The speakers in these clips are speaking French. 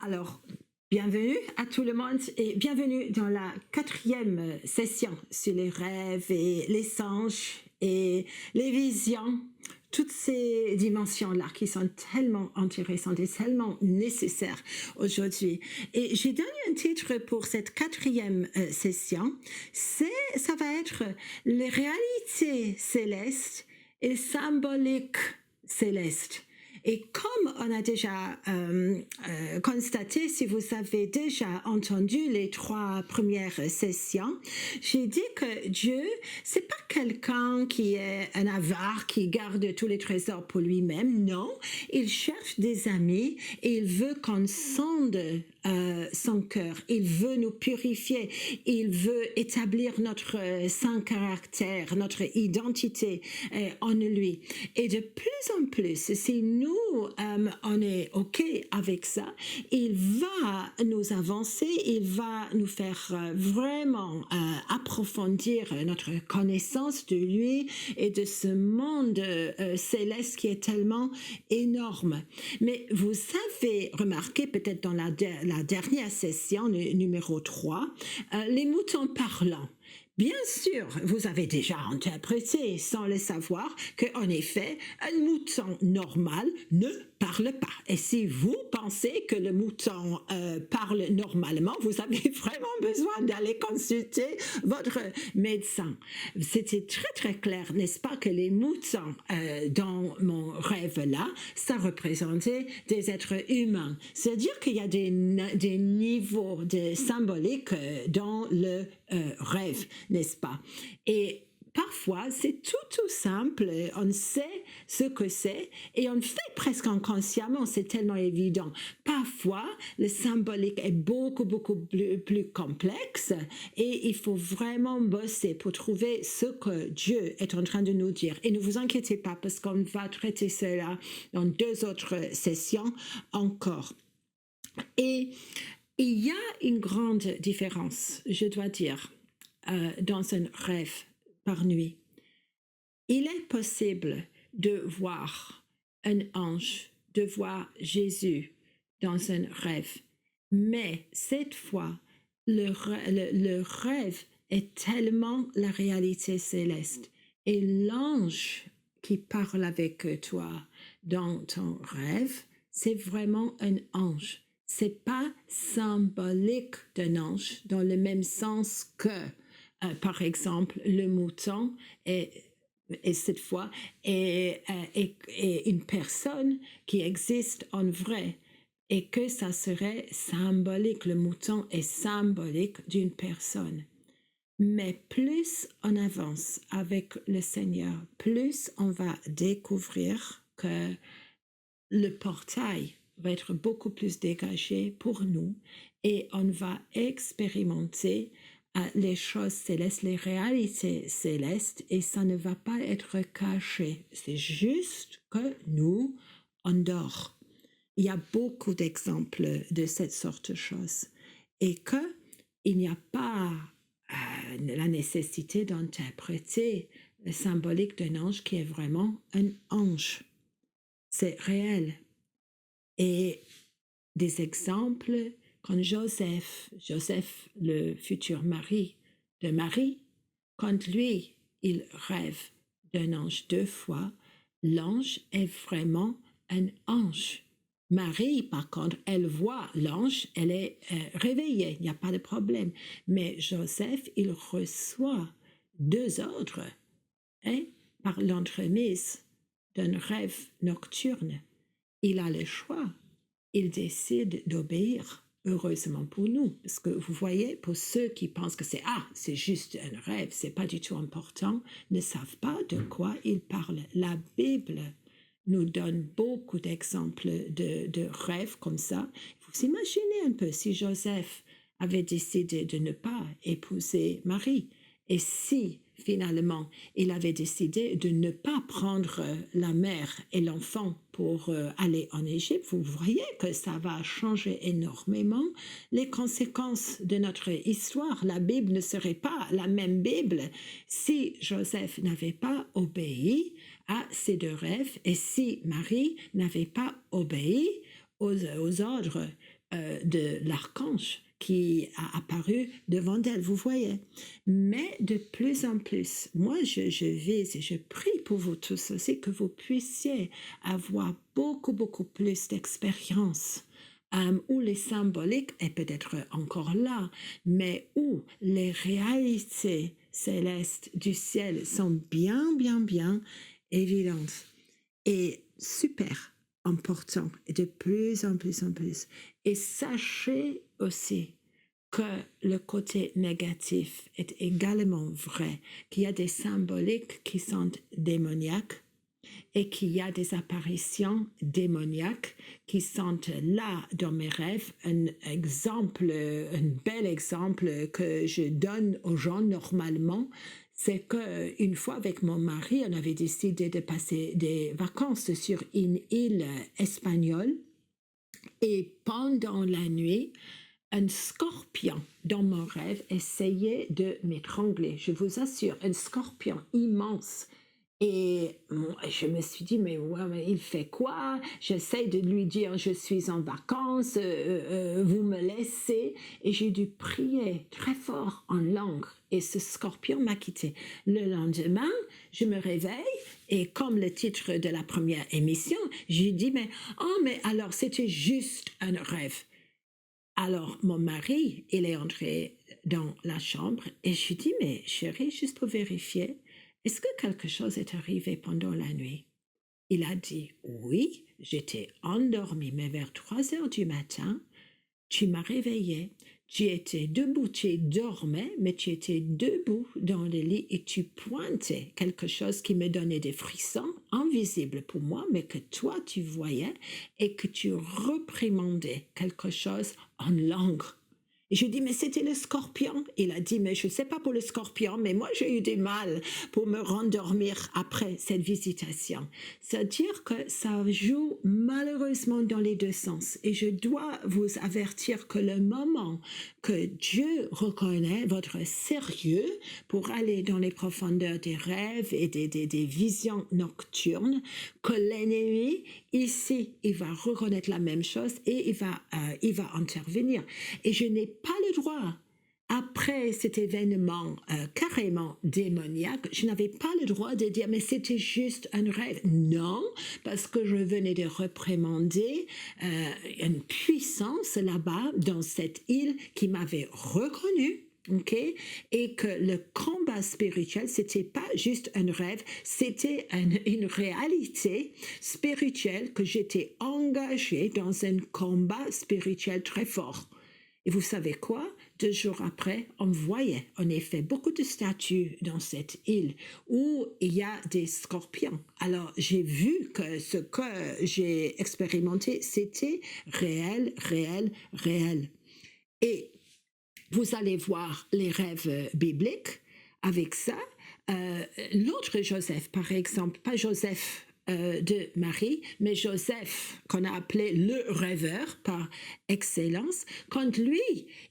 Alors, bienvenue à tout le monde et bienvenue dans la quatrième session sur les rêves et les songes et les visions. Toutes ces dimensions-là qui sont tellement intéressantes et tellement nécessaires aujourd'hui. Et j'ai donné un titre pour cette quatrième session. Ça va être les réalités célestes et symboliques célestes. Et comme on a déjà constaté, si vous avez déjà entendu les trois premières sessions, j'ai dit que Dieu, c'est pas quelqu'un qui est un avare, qui garde tous les trésors pour lui-même. Non, il cherche des amis et il veut qu'on sonde son cœur. Il veut nous purifier. Il veut établir notre saint caractère, notre identité en lui. Et de plus en plus, si nous, on est OK avec ça, il va nous avancer, il va nous faire vraiment approfondir notre connaissance de lui et de ce monde céleste qui est tellement énorme. Mais vous avez remarqué peut-être dans la dernière session, numéro 3, les moutons parlants. Bien sûr, vous avez déjà interprété, sans le savoir, qu'en effet, un mouton normal ne parle pas. Et si vous pensez que le mouton parle normalement, vous avez vraiment besoin d'aller consulter votre médecin. C'était très très clair, n'est-ce pas, que les moutons dans mon rêve-là, ça représentait des êtres humains. C'est-à-dire qu'il y a des niveaux de symbolique dans le rêve, n'est-ce pas? Et parfois, c'est tout simple, on sait ce que c'est et on le fait presque inconsciemment, c'est tellement évident. Parfois, le symbolique est beaucoup plus complexe et il faut vraiment bosser pour trouver ce que Dieu est en train de nous dire. Et ne vous inquiétez pas parce qu'on va traiter cela dans 2 autres sessions encore. Et il y a une grande différence, je dois dire, dans un rêve par nuit. Il est possible de voir un ange, de voir Jésus dans un rêve, mais cette fois, le rêve est tellement la réalité céleste. Et l'ange qui parle avec toi dans ton rêve, c'est vraiment un ange. C'est pas symbolique d'un ange dans le même sens que, par exemple, le mouton et cette fois est une personne qui existe en vrai et que ça serait symbolique. Le mouton est symbolique d'une personne. Mais plus on avance avec le Seigneur, plus on va découvrir que le portail va être beaucoup plus dégagé pour nous et on va expérimenter les choses célestes, les réalités célestes et ça ne va pas être caché. C'est juste que nous, on dort. Il y a beaucoup d'exemples de cette sorte de choses et qu'il n'y a pas la nécessité d'interpréter le symbolique d'un ange qui est vraiment un ange. C'est réel. Et des exemples, quand Joseph, le futur mari de Marie, quand lui, il rêve d'un ange 2 fois, l'ange est vraiment un ange. Marie, par contre, elle voit l'ange, elle est réveillée, il n'y a pas de problème. Mais Joseph, il reçoit 2 ordres hein, par l'entremise d'un rêve nocturne. Il a le choix. Il décide d'obéir, heureusement pour nous. Parce que vous voyez, pour ceux qui pensent que c'est juste un rêve, c'est pas du tout important, ne savent pas de quoi il parle. La Bible nous donne beaucoup d'exemples de rêves comme ça. Vous imaginez un peu si Joseph avait décidé de ne pas épouser Marie et si finalement il avait décidé de ne pas prendre la mère et l'enfant pour aller en Égypte, vous voyez que ça va changer énormément les conséquences de notre histoire. La Bible ne serait pas la même Bible si Joseph n'avait pas obéi à ces 2 rêves et si Marie n'avait pas obéi aux ordres de l'archange qui a apparu devant elle, vous voyez. Mais de plus en plus, moi je vise et je prie pour vous tous aussi que vous puissiez avoir beaucoup, beaucoup plus d'expérience où les symboliques est peut-être encore là, mais où les réalités célestes du ciel sont bien, bien, bien évidentes et super important et de plus en plus en plus. Et sachez aussi que le côté négatif est également vrai, qu'il y a des symboliques qui sont démoniaques et qu'il y a des apparitions démoniaques qui sont là dans mes rêves. Un exemple, un bel exemple que je donne aux gens normalement, c'est qu'une fois avec mon mari, on avait décidé de passer des vacances sur une île espagnole et pendant la nuit, un scorpion dans mon rêve essayait de m'étrangler. Je vous assure, un scorpion immense. Et je me suis dit, mais, ouais, mais il fait quoi? J'essaie de lui dire, je suis en vacances, vous me laissez. Et j'ai dû prier très fort en langue. Et ce scorpion m'a quitté. Le lendemain, je me réveille et comme le titre de la première émission, j'ai dit, mais alors c'était juste un rêve. Alors, mon mari, il est entré dans la chambre et je lui dis, mais chérie, juste pour vérifier, est-ce que quelque chose est arrivé pendant la nuit? Il a dit, oui, j'étais endormie, mais vers 3 heures du matin, tu m'as réveillée, tu étais debout, tu dormais, mais tu étais debout dans le lit et tu pointais quelque chose qui me donnait des frissons, invisibles pour moi, mais que toi tu voyais et que tu reprimandais quelque chose en langue. Et je dis, mais c'était le scorpion. Il a dit, mais je ne sais pas pour le scorpion, mais moi j'ai eu du mal pour me rendormir après cette visitation. C'est-à-dire que ça joue malheureusement dans les deux sens. Et je dois vous avertir que le moment que Dieu reconnaît votre sérieux pour aller dans les profondeurs des rêves et des visions nocturnes, que l'ennemi, ici, il va reconnaître la même chose et il va intervenir. Et je n'ai pas le droit, après cet événement carrément démoniaque, je n'avais pas le droit de dire mais c'était juste un rêve. Non, parce que je venais de reprimander une puissance là-bas dans cette île qui m'avait reconnue. Okay? Et que le combat spirituel, c'était pas juste un rêve, c'était une réalité spirituelle que j'étais engagée dans un combat spirituel très fort. Et vous savez quoi? 2 jours après, on voyait en effet beaucoup de statues dans cette île où il y a des scorpions. Alors j'ai vu que ce que j'ai expérimenté, c'était réel, réel, réel. Et vous allez voir les rêves bibliques avec ça. L'autre Joseph, par exemple, pas Joseph de Marie, mais Joseph, qu'on a appelé le rêveur par excellence, quand lui,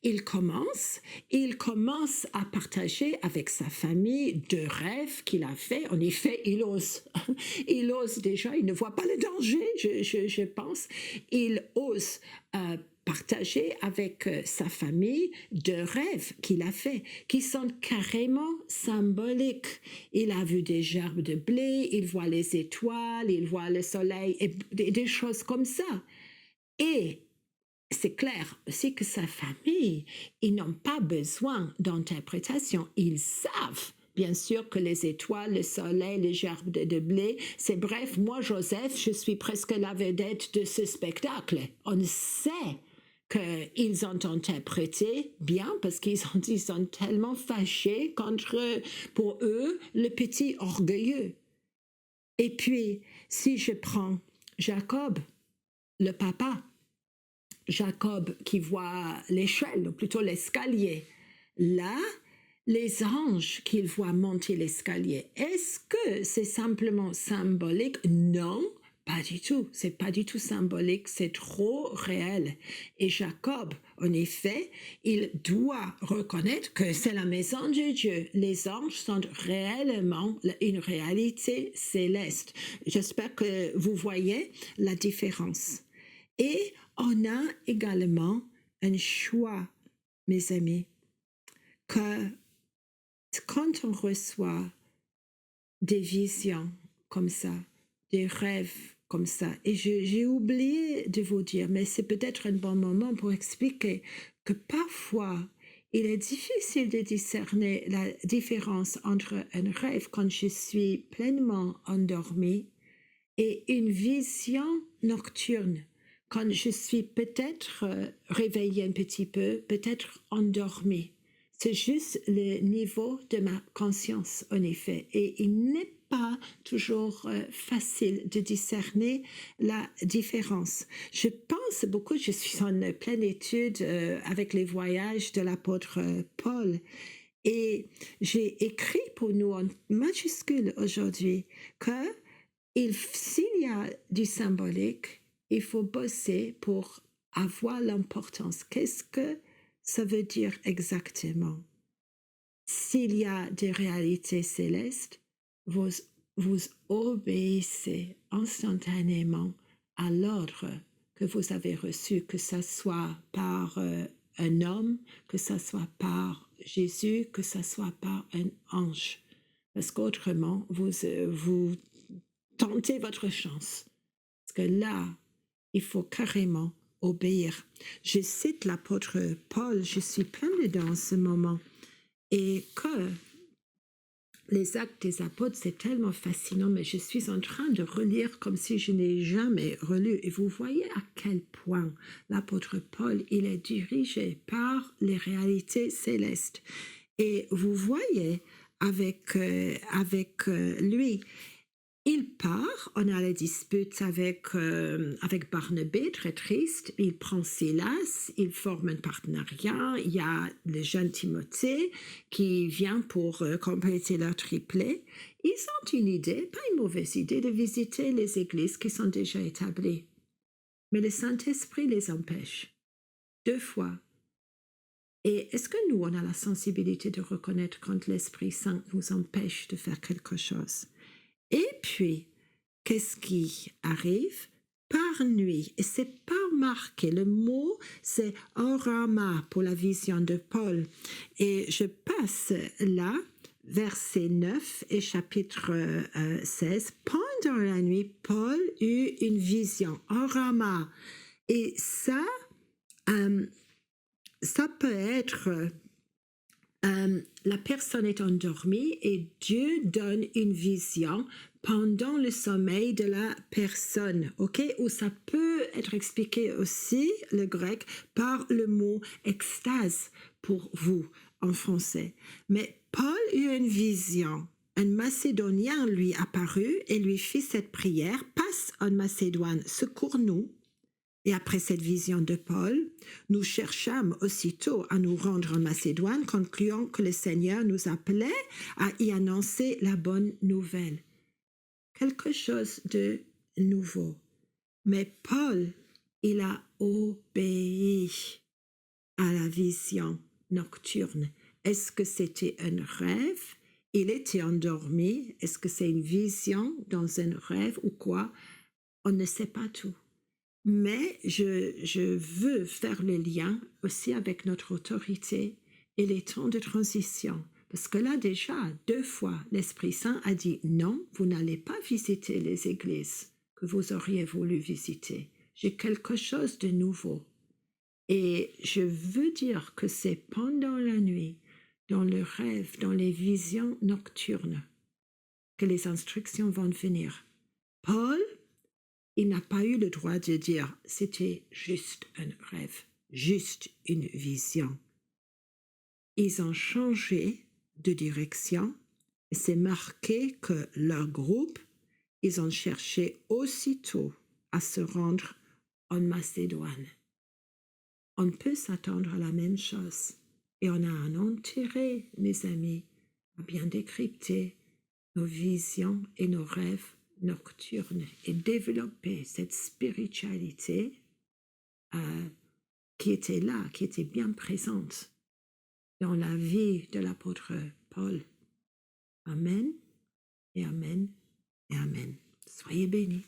il commence à partager avec sa famille de rêves qu'il a fait. En effet, il ose. Il ose déjà, il ne voit pas le danger, je pense. Il ose partager avec sa famille de rêves qu'il a fait, qui sont carrément symboliques. Il a vu des gerbes de blé, il voit les étoiles, il voit le soleil, et des choses comme ça. Et c'est clair aussi que sa famille, ils n'ont pas besoin d'interprétation, ils savent. Bien sûr que les étoiles, le soleil, les gerbes de blé, c'est bref, moi, Joseph, je suis presque la vedette de ce spectacle. On sait qu'ils ont interprété bien parce qu'ils sont tellement fâchés contre, pour eux, le petit orgueilleux. Et puis, si je prends Jacob, le papa, Jacob qui voit l'échelle, ou plutôt l'escalier, là, les anges qu'il voit monter l'escalier, est-ce que c'est simplement symbolique? Non, pas du tout. C'est pas du tout symbolique, c'est trop réel. Et Jacob, en effet, il doit reconnaître que c'est la maison de Dieu. Les anges sont réellement une réalité céleste. J'espère que vous voyez la différence. Et On a également un choix, mes amis, que quand on reçoit des visions comme ça, des rêves comme ça, et j'ai oublié de vous dire, mais c'est peut-être un bon moment pour expliquer que parfois, il est difficile de discerner la différence entre un rêve quand je suis pleinement endormie et une vision nocturne, quand je suis peut-être réveillée un petit peu, peut-être endormie. C'est juste le niveau de ma conscience, en effet. Et il n'est pas toujours facile de discerner la différence. Je pense beaucoup, je suis en pleine étude avec les voyages de l'apôtre Paul. Et j'ai écrit pour nous en majuscule aujourd'hui que s'il y a du symbolique, il faut bosser pour avoir l'importance. Qu'est-ce que ça veut dire exactement? S'il y a des réalités célestes, vous, vous obéissez instantanément à l'ordre que vous avez reçu, que ce soit par un homme, que ce soit par Jésus, que ce soit par un ange. Parce qu'autrement, vous tentez votre chance. Parce que là, il faut carrément obéir. Je cite l'apôtre Paul, je suis plein dedans en ce moment. Et que les actes des apôtres, c'est tellement fascinant, mais je suis en train de relire comme si je n'ai jamais relu. Et vous voyez à quel point l'apôtre Paul, il est dirigé par les réalités célestes. Et vous voyez avec lui, il part, on a la dispute avec Barnabé, très triste, il prend Silas, il forme un partenariat, il y a le jeune Timothée qui vient pour compléter leur triplet. Ils ont une idée, pas une mauvaise idée, de visiter les églises qui sont déjà établies. Mais le Saint-Esprit les empêche, 2 fois. Et est-ce que nous, on a la sensibilité de reconnaître quand l'Esprit Saint nous empêche de faire quelque chose? Et puis, qu'est-ce qui arrive? Par nuit, et c'est pas marqué, le mot c'est orama pour la vision de Paul. Et je passe là, verset 9 et chapitre 16. Pendant la nuit, Paul eut une vision, orama. Et ça peut être la personne est endormie et Dieu donne une vision pendant le sommeil de la personne, ok? Ou ça peut être expliqué aussi, le grec, par le mot extase pour vous en français. Mais Paul eut une vision. Un Macédonien lui apparut et lui fit cette prière: passe en Macédoine, secours-nous. Et après cette vision de Paul, nous cherchâmes aussitôt à nous rendre en Macédoine, concluant que le Seigneur nous appelait à y annoncer la bonne nouvelle. Quelque chose de nouveau. Mais Paul, il a obéi à la vision nocturne. Est-ce que c'était un rêve? Il était endormi. Est-ce que c'est une vision dans un rêve ou quoi? On ne sait pas tout. Mais je veux faire le lien aussi avec notre autorité et les temps de transition. Parce que là, déjà, 2 fois, l'Esprit Saint a dit non, vous n'allez pas visiter les églises que vous auriez voulu visiter. J'ai quelque chose de nouveau. Et je veux dire que c'est pendant la nuit, dans le rêve, dans les visions nocturnes, que les instructions vont venir. Paul, il n'a pas eu le droit de dire c'était juste un rêve, juste une vision. Ils ont changé de direction. C'est marqué que leur groupe, ils ont cherché aussitôt à se rendre en Macédoine. On peut s'attendre à la même chose. Et on a un intérêt, mes amis, à bien décrypter nos visions et nos rêves nocturnes et développer cette spiritualité qui était là, qui était bien présente dans la vie de l'apôtre Paul. Amen et amen et amen. Soyez bénis.